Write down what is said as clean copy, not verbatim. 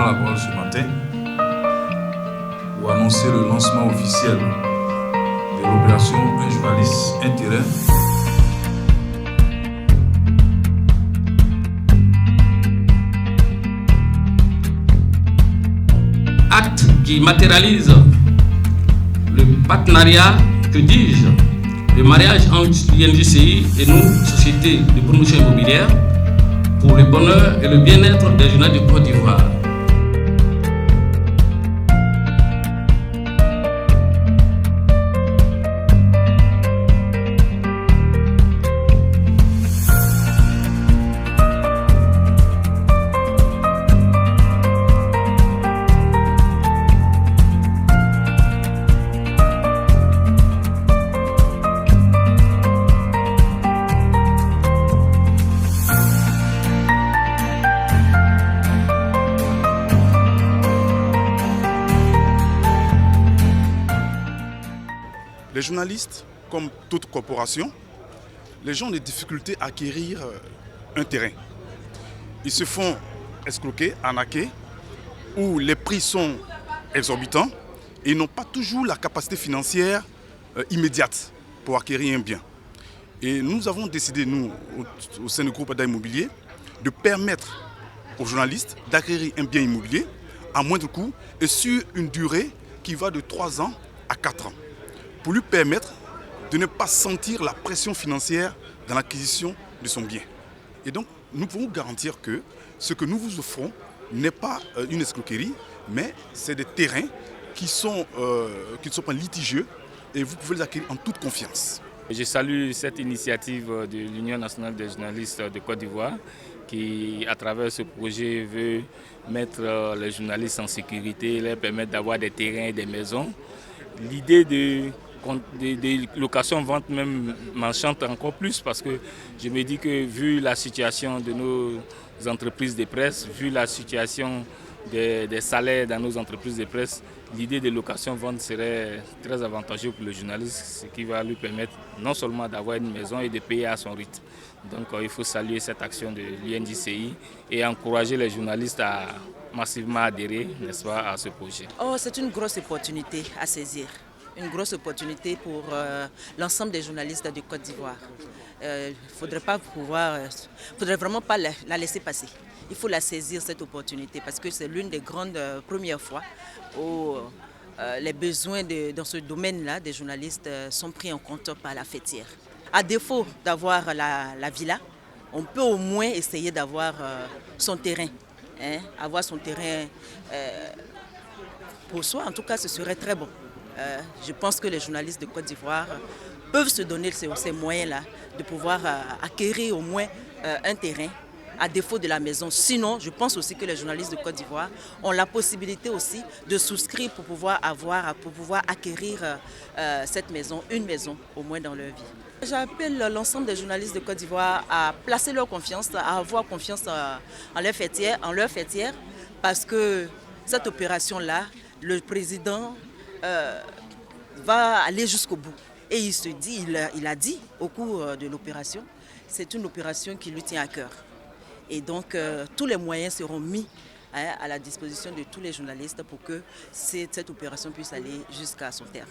la parole ce matin pour annoncer le lancement officiel de l'opération Un journaliste, un terrain. Acte qui matérialise le partenariat, que dis-je, le mariage entre l'INJCI et nous, société de promotion immobilière, pour le bonheur et le bien-être des journalistes de Côte d'Ivoire. Les journalistes, comme toute corporation, les gens ont des difficultés à acquérir un terrain. Ils se font escroquer, arnaquer, où les prix sont exorbitants et ils n'ont pas toujours la capacité financière immédiate pour acquérir un bien. Et nous avons décidé, nous, au sein du groupe Ada Immobilier, de permettre aux journalistes d'acquérir un bien immobilier à moindre coût et sur une durée qui va de 3 ans à 4 ans. Pour lui permettre de ne pas sentir la pression financière dans l'acquisition de son bien. Et donc, nous pouvons vous garantir que ce que nous vous offrons n'est pas une escroquerie, mais c'est des terrains qui ne sont pas litigieux et vous pouvez les acquérir en toute confiance. Je salue cette initiative de l'Union nationale des journalistes de Côte d'Ivoire qui, à travers ce projet, veut mettre les journalistes en sécurité, leur permettre d'avoir des terrains et des maisons. L'idée de location-vente même m'enchante encore plus parce que je me dis que vu la situation de nos entreprises de presse, vu la situation des salaires dans nos entreprises de presse, l'idée de location-vente serait très avantageuse pour le journaliste, ce qui va lui permettre non seulement d'avoir une maison et de payer à son rythme. Donc il faut saluer cette action de l'INJCI et encourager les journalistes à massivement adhérer, n'est-ce pas, à ce projet. C'est une grosse opportunité à saisir. Une grosse opportunité pour l'ensemble des journalistes de Côte d'Ivoire. Il faudrait vraiment pas la laisser passer. Il faut la saisir, cette opportunité, parce que c'est l'une des grandes premières fois où les besoins dans ce domaine-là des journalistes sont pris en compte par la fêtière. À défaut d'avoir la villa, on peut au moins essayer d'avoir son terrain. Avoir son terrain pour soi, en tout cas, ce serait très bon. Je pense que les journalistes de Côte d'Ivoire peuvent se donner ces moyens-là de pouvoir acquérir au moins un terrain à défaut de la maison. Sinon, je pense aussi que les journalistes de Côte d'Ivoire ont la possibilité aussi de souscrire pour pouvoir acquérir cette maison, une maison au moins dans leur vie. J'appelle l'ensemble des journalistes de Côte d'Ivoire à placer leur confiance, à avoir confiance en leur fêtière, parce que cette opération-là, le président va aller jusqu'au bout. Et il a dit au cours de l'opération, c'est une opération qui lui tient à cœur. Et donc tous les moyens seront mis à la disposition de tous les journalistes pour que cette opération puisse aller jusqu'à son terme.